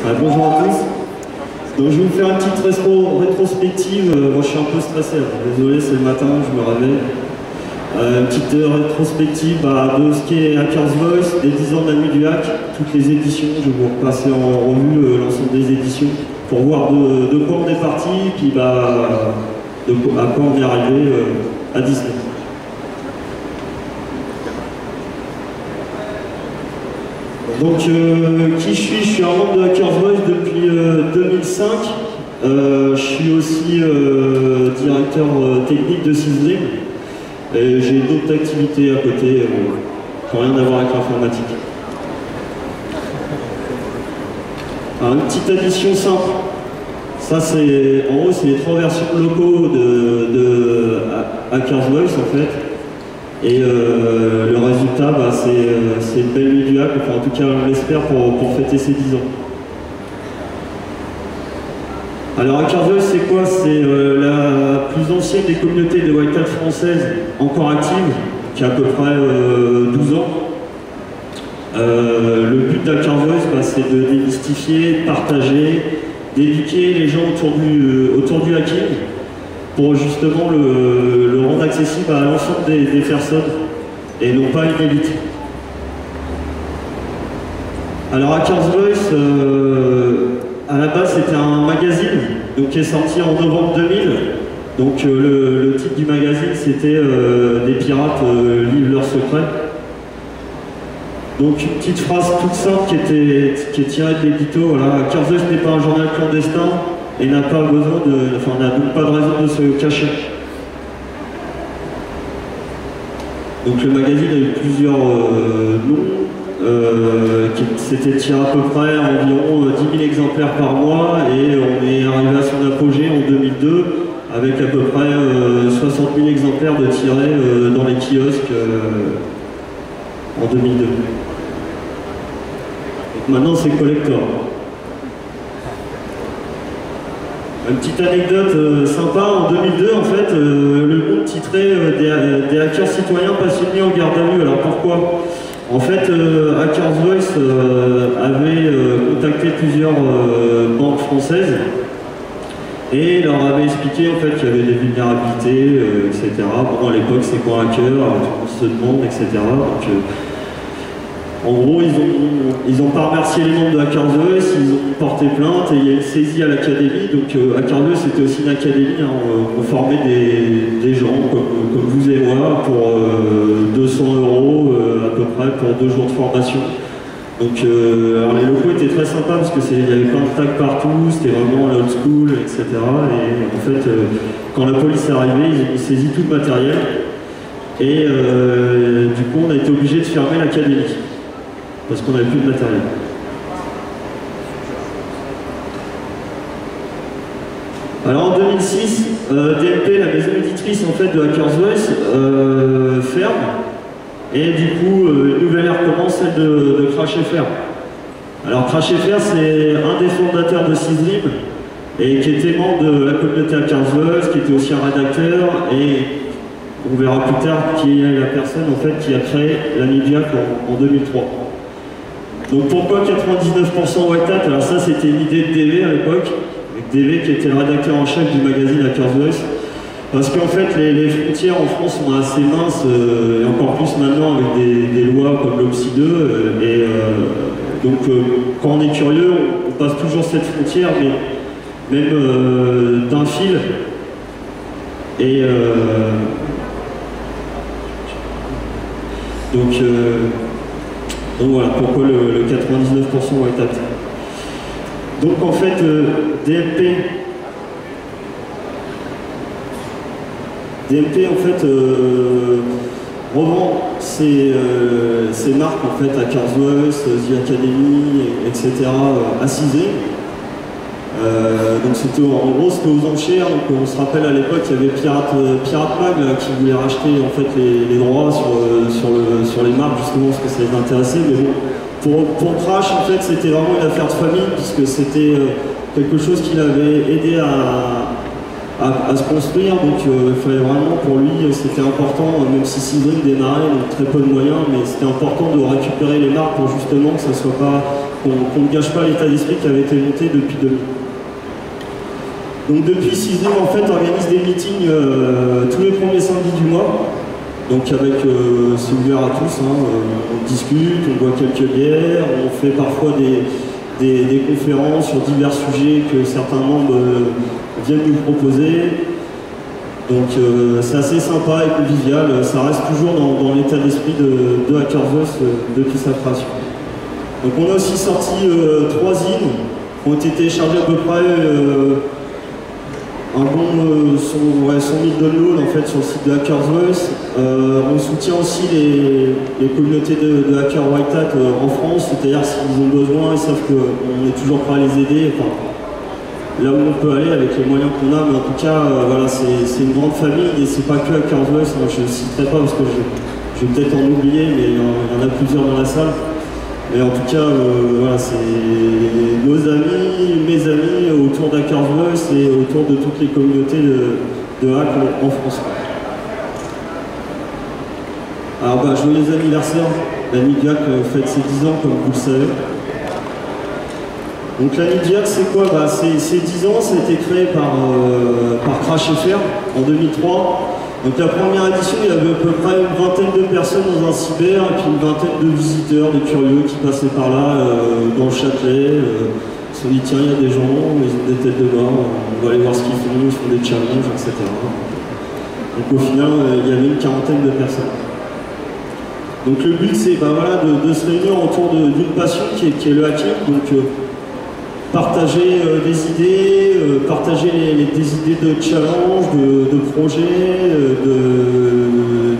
Bonjour à tous. Donc, je vais vous faire une petite rétrospective. Moi je suis un peu stressé, désolé, c'est le matin, je me réveille. Une petite rétrospective de ce qu'est Hackers Voice, des 10 ans de la nuit du hack, toutes les éditions. Je vais vous repasser en revue l'ensemble des éditions pour voir de quoi on est parti, puis à quoi on est arrivé à Disney. Donc, qui je suis? Je suis un membre de Hackers Voice depuis 2005. Je suis aussi directeur technique de Sysdream. Et j'ai d'autres activités à côté qui n'ont rien à voir avec l'informatique. Alors, une petite addition simple. Ça, c'est en haut, c'est les 3 versions locaux de Hackers Voice en fait. Et le résultat, c'est une belle nuit du hack, enfin en tout cas on l'espère pour fêter ses 10 ans. Alors Hackers Voice c'est quoi? C'est la plus ancienne des communautés de white hat françaises encore active, qui a à peu près 12 ans. Le but d'Hackers Voice, c'est de démystifier, partager, d'éduquer les gens autour du hacking, pour justement le rendre accessible à l'ensemble des personnes et non pas une élite. Alors Hackers Voice, à la base c'était un magazine donc, qui est sorti en novembre 2000. Donc le titre du magazine c'était des pirates livrent leurs secrets. Donc une petite phrase toute simple qui est tirée de l'édito. Voilà, Hackers Voice n'est pas un journal clandestin et n'a pas besoin n'a donc pas de raison de se cacher. Donc le magazine a eu plusieurs noms, c'était tiré à peu près environ 10 000 exemplaires par mois et on est arrivé à son apogée en 2002 avec à peu près 60 000 exemplaires de tirés dans les kiosques en 2002. Donc maintenant c'est collector. Une petite anecdote sympa, en 2002 en fait, le Monde titrait des hackers citoyens passionnés en garde à vue. Alors pourquoi? En fait, Hackers Voice avait contacté plusieurs banques françaises et leur avait expliqué en fait qu'il y avait des vulnérabilités, etc. Bon, à l'époque c'est quoi un hacker, tout le monde se demande, etc. Donc, en gros, ils ont pas remercié les membres de Hackers Voice, ils ont porté plainte et il y a une saisie à l'académie. Donc Hackers Voice c'était aussi une académie, hein, on formait des gens comme vous et moi pour 200 € à peu près pour 2 jours de formation. Donc alors les locaux étaient très sympas parce qu'il y avait plein de tags partout, c'était vraiment l'old school, etc. Et en fait, quand la police est arrivée, ils ont saisi tout le matériel et du coup on a été obligé de fermer l'académie. Parce qu'on n'avait plus de matériel. Alors en 2006, DMP, la maison éditrice en fait de Hackers Voice, ferme. Et du coup, une nouvelle ère commence, celle de CrashFR. Alors CrashFR, c'est un des fondateurs de Sysdream et qui était membre de la communauté Hackers Voice, qui était aussi un rédacteur et on verra plus tard qui est la personne en fait qui a créé la Nidiac en 2003. Donc pourquoi 99% white hat? Alors ça c'était une idée de DV à l'époque, avec DV qui était le rédacteur en chef du magazine Hackers Voice. Parce qu'en fait les frontières en France sont assez minces, et encore plus maintenant avec des lois comme l'OPSI 2. Donc quand on est curieux, on passe toujours cette frontière, mais même d'un fil. Et donc voilà pourquoi le 99% white hat. Donc en fait, DMP en fait revend ses marques en fait à Hackers Voice, The Academy, etc. à Sysdream. Donc c'était en gros c'était aux enchères, donc on se rappelle à l'époque il y avait Pirate Mag là, qui voulait racheter en fait les droits sur les marques justement parce que ça les intéressait, mais bon pour Crash en fait c'était vraiment une affaire de famille puisque c'était quelque chose qui l'avait aidé à à se construire, donc il fallait vraiment, pour lui, c'était important, même si Sebring démarrait, donc très peu de moyens, mais c'était important de récupérer les marques pour justement que ça soit pas, qu'on ne gâche pas l'état d'esprit qui avait été monté depuis 2000. Donc depuis, Sebring en fait organise des meetings tous les premiers samedis du mois. Donc avec, c'est ouvert à tous, hein, on discute, on boit quelques bières, on fait parfois des conférences sur divers sujets que certains membres viennent nous proposer. Donc c'est assez sympa et convivial, ça reste toujours dans l'état d'esprit de Hackerverse depuis sa création. Donc on a aussi sorti 3 zines qui ont été téléchargés à peu près un bon 100 000 downloads en fait sur le site de Hackerverse. On soutient aussi les communautés de Hacker White Hat en France, c'est-à-dire s'ils ont besoin, ils savent qu'on est toujours prêt à les aider, enfin, là où on peut aller avec les moyens qu'on a, mais en tout cas, voilà, c'est une grande famille et c'est pas que Hackerverse, hein, je ne citerai pas parce que je vais peut-être en oublier, mais il y en a plusieurs dans la salle. Mais en tout cas, voilà, c'est nos amis, mes amis autour d'Hackerverse et autour de toutes les communautés de hack en France. Alors, joyeux anniversaire, la Nidiac fête ses 10 ans, comme vous le savez. Donc la Nidiac, c'est quoi? C'est 10 ans, ça a été créé par CrashFR en 2003. Donc la première édition, il y avait à peu près une vingtaine de personnes dans un cyber et puis une vingtaine de visiteurs, de curieux qui passaient par là dans le Châtelet. Ils se sont dit tiens, il y a des gens, ils ont des têtes de mort, on va aller voir ce qu'ils font des challenges, etc. Donc au final, il y avait une quarantaine de personnes. Donc le but, c'est voilà, de se réunir autour d'une passion qui est le hacking. Donc partager des idées, partager des idées de challenge, de projets, de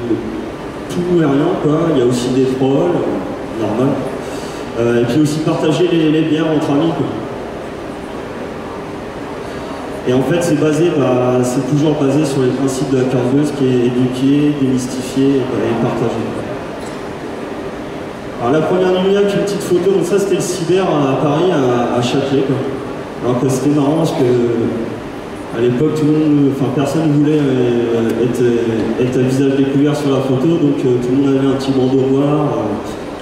tout et rien, quoi. Il y a aussi des trolls, normal. Et puis aussi partager les bières entre amis, quoi. Et en fait, c'est toujours basé sur les principes de Hackerverse qui est éduquer, démystifier et partager. Alors la première lumière, une petite photo, donc ça c'était le cyber à Paris, à Châtelet, quoi. Alors que c'était marrant parce que à l'époque tout le monde, personne ne voulait être à visage découvert sur la photo, donc tout le monde avait un petit bandeau noir,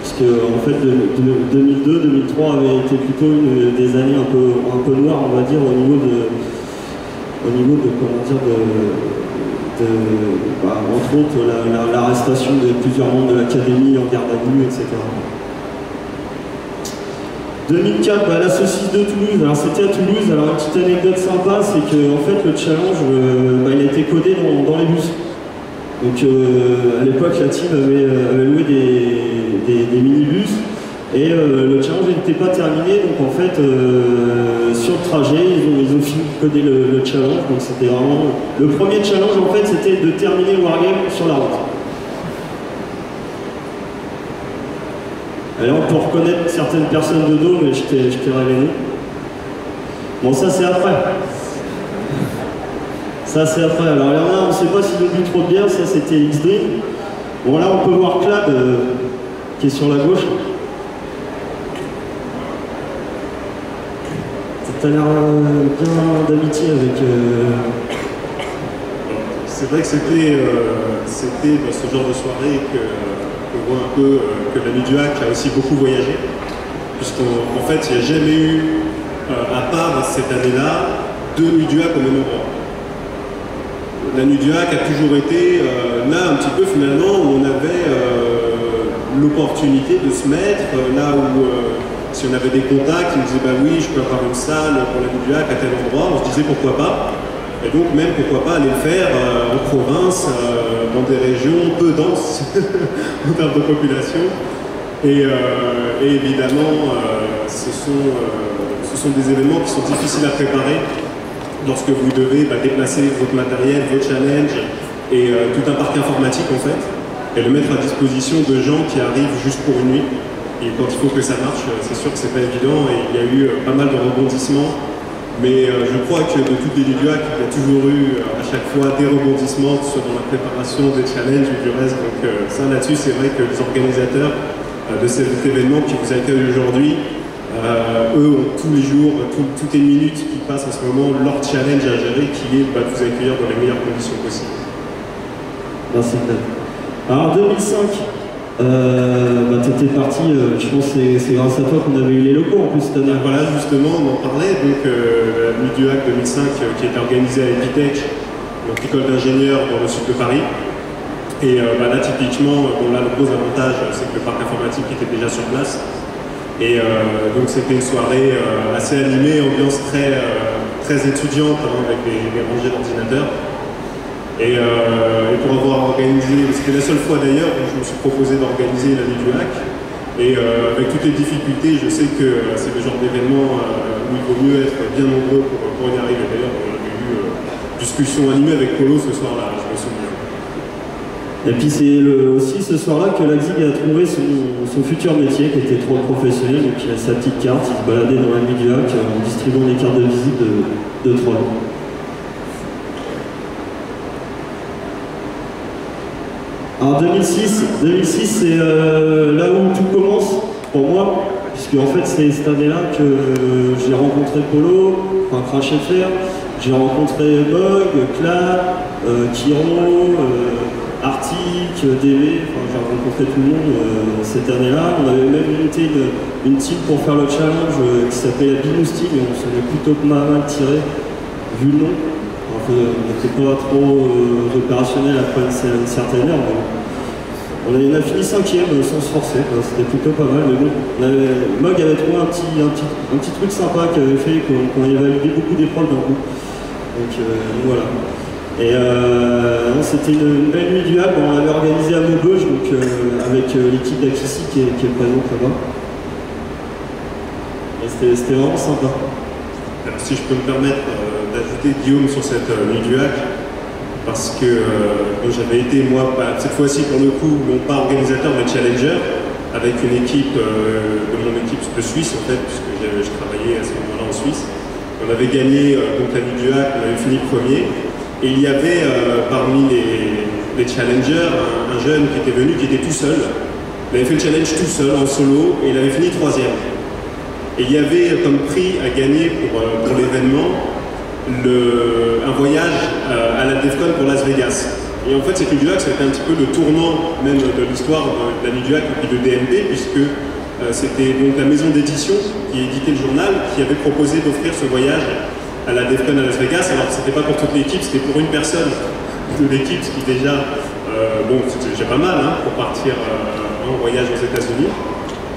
parce que en fait 2002-2003 avait été plutôt des années un peu noires, on va dire, au niveau de comment dire entre autres l'arrestation de plusieurs membres de l'académie en garde à vue, etc. 2004, la saucisse de Toulouse. Alors c'était à Toulouse, alors une petite anecdote sympa, c'est que en fait le challenge, il a été codé dans les bus. Donc à l'époque la team avait loué des minibus et le challenge n'était pas terminé, donc en fait sur le trajet ils ont fini de coder le challenge, donc c'était vraiment le premier challenge en fait, c'était de terminer le wargame sur la route. Alors on peut reconnaître certaines personnes de dos, mais je t'ai révélé. Bon, ça c'est après. Ça c'est après. Alors il y en a, on ne sait pas s'ils ont bu trop de bière, ça c'était X-Dream. Bon là on peut voir Clad qui est sur la gauche. T'as l'air bien d'amitié avec... C'est vrai que c'était dans ce genre de soirée qu'on voit un peu que la nuit du hack a aussi beaucoup voyagé, puisqu'en fait il n'y a jamais eu, à part cette année-là, 2 nuits du hack au même endroit. La nuit du hack a toujours été là un petit peu finalement où on avait l'opportunité de se mettre, là où si on avait des contacts, ils nous disaient bah oui, je peux avoir une salle pour la nuit du hack à tel endroit, on se disait pourquoi pas. Et donc même pourquoi pas aller le faire en province, dans des régions peu denses en termes de population. Et évidemment, ce sont des événements qui sont difficiles à préparer lorsque vous devez déplacer votre matériel, vos challenges et tout un parc informatique en fait, et le mettre à disposition de gens qui arrivent juste pour une nuit. Et quand il faut que ça marche, c'est sûr que c'est pas évident et il y a eu pas mal de rebondissements. Mais je crois que de toutes les nuits du hack, il y a toujours eu à chaque fois des rebondissements, soit dans la préparation des challenges ou du reste. Donc ça là-dessus, c'est vrai que les organisateurs de cet événement qui vous accueillent aujourd'hui eux ont tous les jours, toutes les minutes qui passent en ce moment, leur challenge à gérer qui est de vous accueillir dans les meilleures conditions possibles. Merci. Alors 2005, tu étais parti, je pense que c'est grâce à toi qu'on avait eu les locaux en plus cette année. Voilà, justement, on en parlait, donc la Nuit du Hack 2005 qui était organisée à Epitech, donc l'école d'ingénieurs dans le sud de Paris. Et là, typiquement, là, le gros avantage, c'est que le parc informatique était déjà sur place. Et donc, c'était une soirée assez animée, ambiance très étudiante, avec des rangées d'ordinateurs. Et pour avoir organisé, c'était la seule fois d'ailleurs où je me suis proposé d'organiser la Nuit du Hack. Et avec toutes les difficultés, je sais que c'est le genre d'événement où il vaut mieux être bien nombreux pour y arriver. D'ailleurs, on a eu discussion animée avec Polo ce soir-là, je me souviens. Et puis c'est aussi ce soir-là que Laxig a trouvé son futur métier, qui était trop professionnel, donc il a sa petite carte, il se baladait dans la Nuit du Hack en distribuant des cartes de visite de troll. Alors 2006 c'est là où tout commence pour moi, puisque en fait c'est cette année-là que j'ai rencontré Polo, enfin Crash FR, j'ai rencontré Bug, Cla, Kiro, Arctic, DV, enfin j'ai rencontré tout le monde cette année-là. On avait même monté une team pour faire le challenge qui s'appelait la Binousty, mais on s'en est plutôt mal tiré, vu le nom. On n'était pas trop opérationnel après une certaine heure. On a fini 5e sans se forcer, c'était plutôt pas mal. Mais bon, Mog avait trouvé un petit truc sympa qui avait fait qu'on avait validé beaucoup d'épreuves d'un coup. Donc voilà. Et c'était une belle nuit du Hack, on l'avait organisé à Maubeuge, donc avec l'équipe d'Akissi qui est présente là-bas. Et c'était vraiment sympa. Alors, si je peux me permettre d'ajouter Guillaume sur cette nuit du Hack, parce que j'avais été, moi, cette fois-ci pour le coup, non pas organisateur mais challenger, avec une équipe de mon équipe de Suisse en fait, puisque je travaillais à ce moment-là en Suisse. On avait gagné donc la nuit du Hack, on avait fini premier. Et il y avait parmi les challengers un jeune qui était venu, qui était tout seul. Il avait fait le challenge tout seul, en solo, et il avait fini 3e. Et il y avait comme prix à gagner pour l'événement un voyage à la DEFCON pour Las Vegas. Et en fait, cette nuit du Hack, c'était un petit peu le tournant même de l'histoire de la nuit du Hack et puis de DMP, puisque c'était donc la maison d'édition qui éditait le journal qui avait proposé d'offrir ce voyage à la DEFCON à Las Vegas. Alors c'était pas pour toute l'équipe, c'était pour une personne de l'équipe, ce qui déjà, c'était déjà pas mal pour partir en voyage aux États-Unis.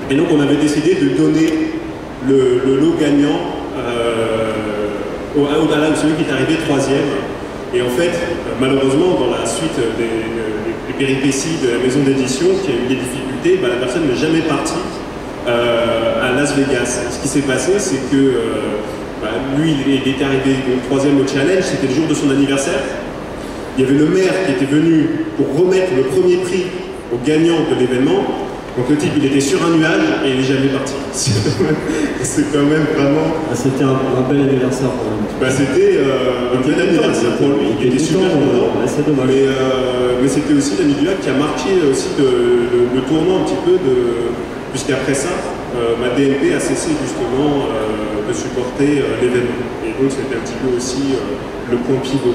Et donc on avait décidé de donner le lot gagnant à celui qui est arrivé 3e. Et en fait, malheureusement, dans la suite des péripéties de la maison d'édition, qui a eu des difficultés, la personne n'est jamais partie à Las Vegas. Ce qui s'est passé, c'est que lui, il était arrivé 3e au challenge, c'était le jour de son anniversaire. Il y avait le maire qui était venu pour remettre le premier prix au gagnant de l'événement. Donc le type, il était sur un nuage et il n'est jamais parti. C'est quand même vraiment... C'était un bel anniversaire pour lui. C'était un bel anniversaire pour lui, il était super content. Mais c'était aussi la nuit du Hack qui a marqué aussi le tournant un petit peu puisqu'après ça, ma DMP a cessé justement de supporter l'événement. Et donc c'était un petit peu aussi le point pivot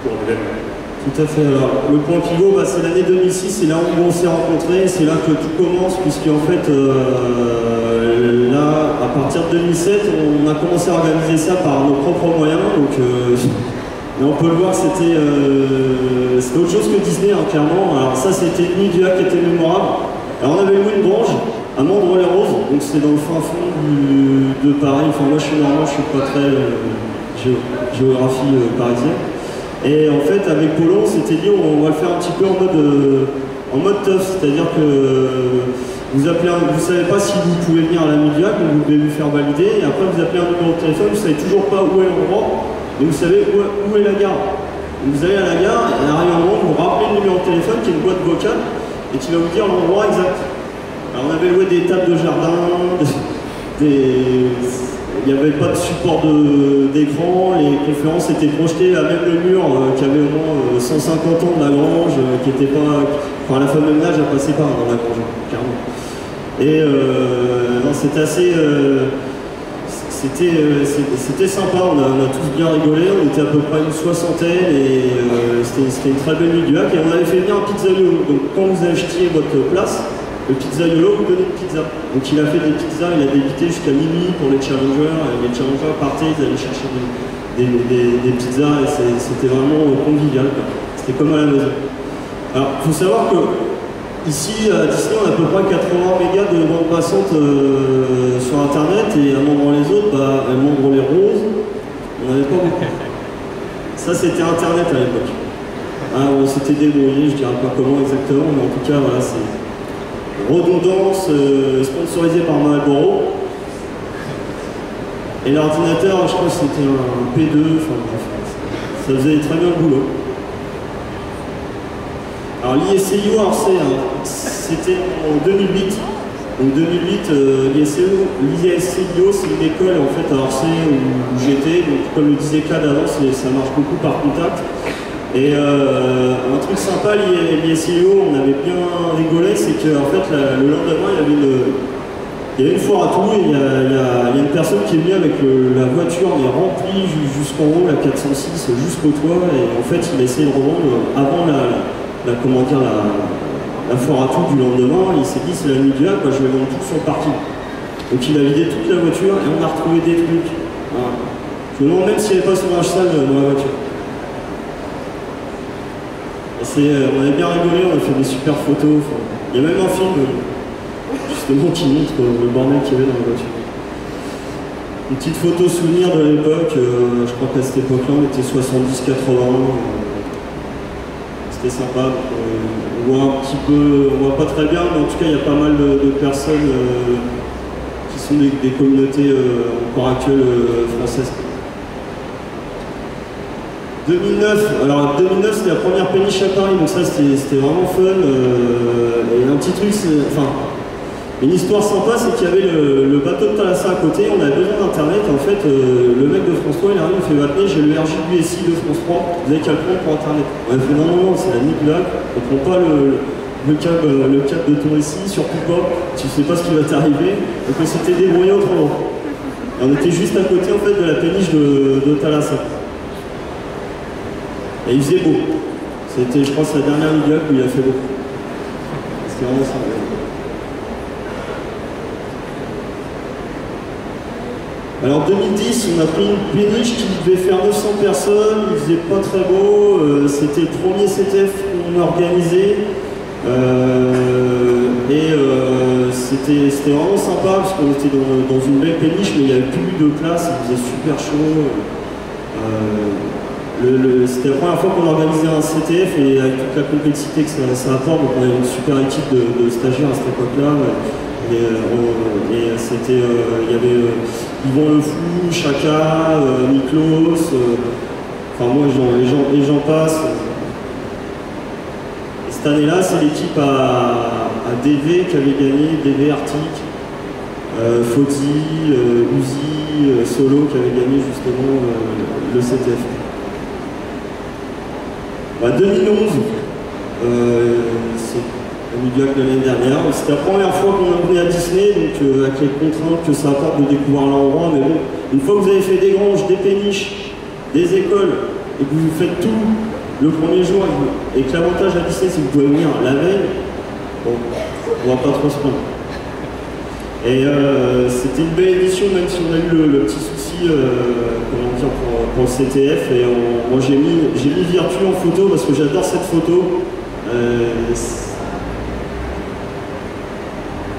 pour l'événement. Tout à fait. Alors, le point pivot, c'est l'année 2006, c'est là où on s'est rencontrés, c'est là que tout commence, puisque en fait, là, à partir de 2007, on a commencé à organiser ça par nos propres moyens. Donc, mais on peut le voir, c'était autre chose que Disney, clairement. Alors ça, c'était une nuit du Hack qui était mémorable. Alors on avait loué une grange à Mandres-les-Roses, donc c'est dans le fin fond de Paris. Enfin, moi, je suis normand, je suis pas très géographie parisienne. Et en fait, avec Polo, on s'était dit on va le faire un petit peu en mode tough, c'est-à-dire que vous savez pas si vous pouvez venir à la nuit du Hack, donc vous devez vous faire valider, et après vous appelez un numéro de téléphone, vous savez toujours pas où est l'endroit, mais vous savez où est la gare. Donc vous allez à la gare, et arrive un moment, vous rappelez le numéro de téléphone qui est une boîte vocale, et qui va vous dire l'endroit exact. Alors on avait loué des tables de jardin, il n'y avait pas de support d'écran, les conférences étaient projetées à même le mur qui avait au moins 150 ans de la grange, qui n'était pas... Enfin, la femme de ménage a passé par dans la grange, clairement. Et c'était assez... c'était sympa, on a tous bien rigolé, on était à peu près une soixantaine et c'était une très belle nuit du lac et on avait fait venir un pizzaiolo. Donc quand vous achetiez votre place, le pizzaiolo vous donnait une pizza. Donc il a fait des pizzas, il a débité jusqu'à minuit pour les challengers, et les challengers partaient, ils allaient chercher des pizzas et c'était vraiment convivial. C'était comme à la maison. Alors il faut savoir que ici, à Disney, on a à peu près 80 mégas de bande passante sur Internet et à membre les autres, bah, à membre les roses, on n'avait pas beaucoup. Ça, c'était Internet à l'époque. Hein, on s'était débrouillé, je dirais pas comment exactement, mais en tout cas, voilà, c'est redondance sponsorisée par Marlboro. Et l'ordinateur, je crois que c'était un P2, enfin bref, ça faisait très bien le boulot. Alors l'ISCIO à Orsay, hein, c'était en 2008. Donc 2008, l'ISCIO c'est une école en fait à Orsay où j'étais. Donc comme le disait Claude avant, ça marche beaucoup par contact. Et un truc sympa, l'ISCIO, on avait bien rigolé, c'est qu'en fait le lendemain il y avait une foire à tout et il y a une personne qui est venue avec la voiture mais remplie jusqu'en haut, la 406, jusqu'au toit. Et en fait il a essayé de revendre avant la foire à tout du lendemain, il s'est dit c'est la nuit du lac, je vais vendre tout sur le parking. Donc il a vidé toute la voiture et on a retrouvé des trucs. Voilà. Je me demande même s'il n'y avait pas son linge sale dans la voiture. On a bien rigolé, on a fait des super photos. Il y a même un film justement qui montre le bordel qu'il y avait dans la voiture. Une petite photo souvenir de l'époque, je crois qu'à cette époque-là on était 70-80. C'était sympa, on voit un petit peu, on voit pas très bien, mais en tout cas il y a pas mal de personnes qui sont des communautés encore actuelles françaises. 2009, alors 2009 c'était la première péniche à Paris, donc ça c'était vraiment fun. Et un petit truc, une histoire sympa, c'est qu'il y avait le bateau de Thalassa à côté, on avait besoin d'internet, en fait le mec de France 3 il arrive, il fait maintenant j'ai le RJBSI de France 3, vous avez qu'à le prendre pour internet. On a fait non, c'est la nuit du lac, on prend pas le câble de ton SI, surtout pas, tu sais pas ce qui va t'arriver, donc on s'était débrouillé autrement. Et on était juste à côté en fait de la péniche de Thalassa. Et il faisait beau. C'était je pense la dernière nuit du lac où il a fait beau. C'était vraiment sympa. Alors 2010, on a pris une péniche qui devait faire 900 personnes, il faisait pas très beau, c'était le premier CTF qu'on organisait, c'était vraiment sympa parce qu'on était dans une belle péniche mais il n'y avait plus de place, il faisait super chaud. C'était la première fois qu'on organisait un CTF et avec toute la complexité que ça apporte, donc on avait une super équipe de stagiaires à cette époque-là. Et c'était, il y avait Yvon Le Fou, Chaka, Miklos, enfin moi les gens passent. Et cette année-là, c'est l'équipe à DV qui avait gagné, DV Arctic, Fauzi, Uzi, Solo qui avait gagné justement le CTF. 2011, c'est au milieu de l'année dernière. C'était la première fois qu'on venait à Disney, donc avec les contraintes que ça apporte de découvrir l'endroit. Mais bon, une fois que vous avez fait des granges, des péniches, des écoles, et que vous faites tout le premier jour, et que l'avantage à Disney, c'est que vous pouvez venir la veille, bon, on va pas trop se plaindre. Et c'était une belle édition, même si on a eu le petit souci comment dire, pour le CTF. Et moi j'ai mis Virtu en photo parce que j'adore cette photo.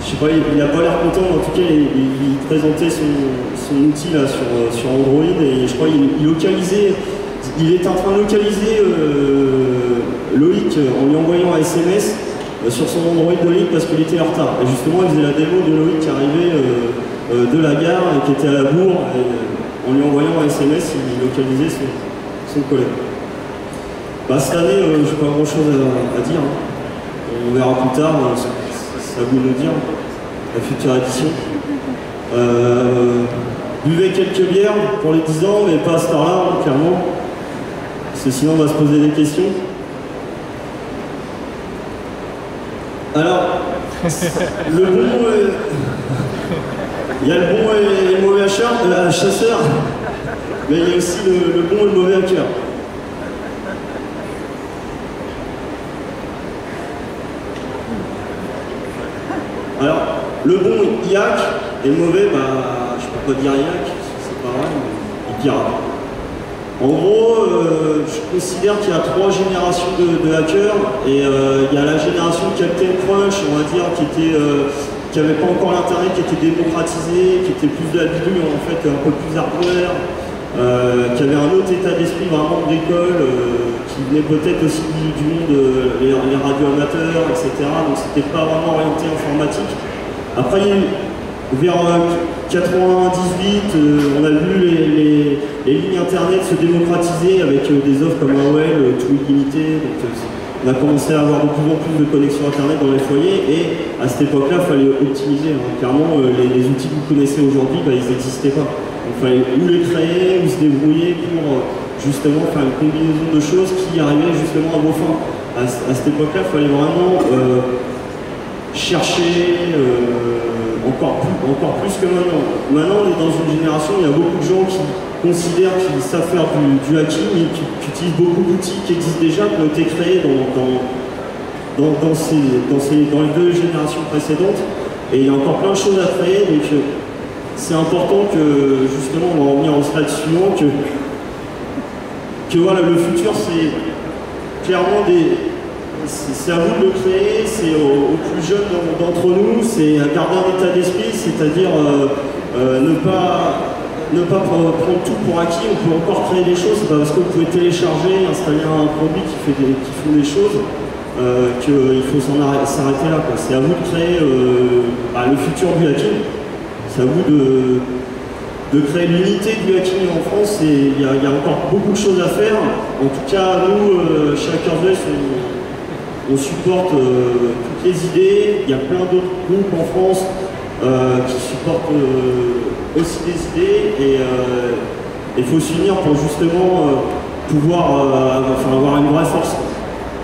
Je sais pas, il a pas l'air content, mais en tout cas il présentait son outil là sur Android et je crois qu'il localisait, il est en train de localiser Loïc en lui envoyant un SMS sur son Android de Loïc parce qu'il était en retard. Et justement il faisait la démo de Loïc qui arrivait de la gare et qui était à la bourre et en lui envoyant un SMS il localisait son collègue. Cette année je n'ai pas grand chose à dire, hein. On verra plus tard, c'est à vous de nous dire, la future édition. Buvez quelques bières pour les 10 ans, mais pas à cette heure-là, hein, clairement. Parce que sinon on va se poser des questions. Alors, il y a le bon et le mauvais achat. a chasseur, mais il y a aussi le bon et le mauvais hacker. Alors, le bon, il hack, et le mauvais, bah, je peux pas dire il hack, c'est pas vrai, mais il pirate. En gros, je considère qu'il y a 3 générations de hackers, et il y a la génération de Captain Crunch, on va dire, qui n'avait pas encore l'internet, qui était démocratisé, qui était plus de la bidouille, en fait, un peu plus hardware, qui avait un autre état d'esprit vraiment d'école, qui venait peut-être aussi du monde, les radioamateurs, etc. Donc c'était pas vraiment orienté informatique. Après, vers 98, on a vu les lignes internet se démocratiser avec des offres comme AOL, tout illimité. Donc, on a commencé à avoir de plus en plus de connexions internet dans les foyers, et à cette époque-là, il fallait optimiser. Hein. Clairement, les outils que vous connaissez aujourd'hui, bah, ils n'existaient pas. Il fallait ou les créer, ou se débrouiller pour justement faire une combinaison de choses qui arrivaient justement à vos fins. À cette époque-là, il fallait vraiment chercher encore plus que maintenant. Maintenant, on est dans une génération, il y a beaucoup de gens qui considèrent qu'ils savent faire du hacking et qui utilisent beaucoup d'outils qui existent déjà, qui ont été créés dans les 2 générations précédentes. Et il y a encore plein de choses à créer, donc c'est important que, justement, on va en venir au slide suivant, que voilà, le futur, c'est clairement c'est à vous de le créer, c'est aux plus jeunes d'entre nous, c'est garder un état d'esprit, c'est-à-dire ne pas prendre tout pour acquis. On peut encore créer des choses, c'est pas parce que vous pouvez télécharger, installer un produit qui font des choses qu'il faut s'arrêter là. C'est à vous de créer le futur du hacking, c'est à vous de créer l'unité du hacking en France, et il y a encore beaucoup de choses à faire. En tout cas, nous, chez HackersVoice, on supporte toutes les idées. Il y a plein d'autres groupes en France qui supportent aussi des idées, et il faut s'unir pour justement pouvoir avoir une vraie force,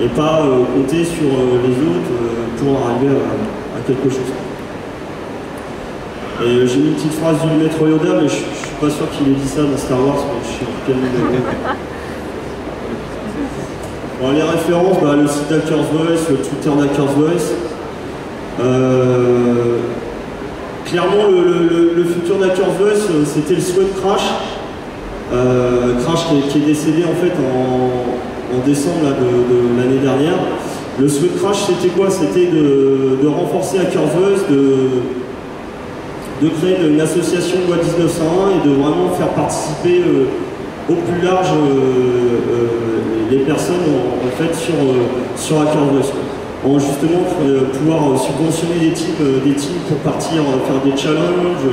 et pas compter sur les autres pour arriver à quelque chose. Et j'ai mis une petite phrase du maître Yoda, mais je suis pas sûr qu'il ait dit ça dans Star Wars, mais je sais quel numéro. Bon, les références, bah, le site d'HackersVoice, le Twitter d'HackersVoice. Clairement, le futur d'HackersVoice, c'était le souhait de Crash. Crash qui est décédé en fait en décembre là, de l'année dernière. Le souhait de Crash, c'était quoi? C'était de renforcer HackersVoice, de créer une association loi 1901 et de vraiment faire participer au plus large les personnes en fait sur HackersVoice. En justement pouvoir subventionner des teams pour partir faire des challenges,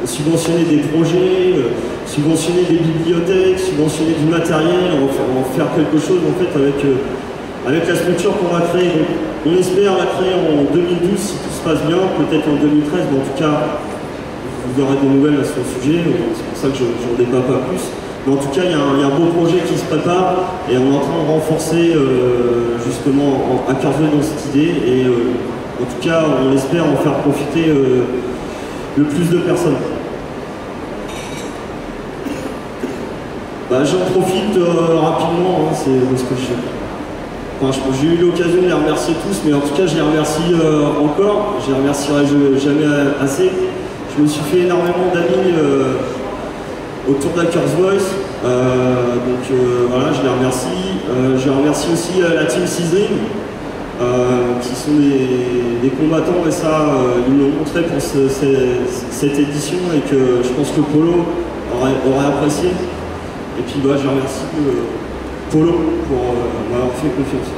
subventionner des projets, subventionner des bibliothèques, subventionner du matériel, en faire quelque chose en fait avec la structure qu'on va créer. Donc, on espère la créer en 2012 si tout se passe bien, peut-être en 2013, mais en tout cas vous aurez des nouvelles sur le sujet, c'est pour ça que je n'en débat pas plus. Mais en tout cas, il y a un beau projet qui se prépare, et on est en train de renforcer justement HackersVoice dans cette idée, et en tout cas, on espère en faire profiter le plus de personnes. Bah, j'en profite rapidement, hein, c'est parce que j'ai eu l'occasion de les remercier tous, mais en tout cas, je les remercie encore, je les remercierai jamais assez. Je me suis fait énormément d'amis autour d'HackersVoice, donc voilà, je les remercie. Je remercie aussi la team Season, qui sont des combattants, et ça, ils me l'ont montré pour cette édition, et que je pense que Polo aurait apprécié. Et puis bah, je remercie Polo pour m'avoir fait confiance.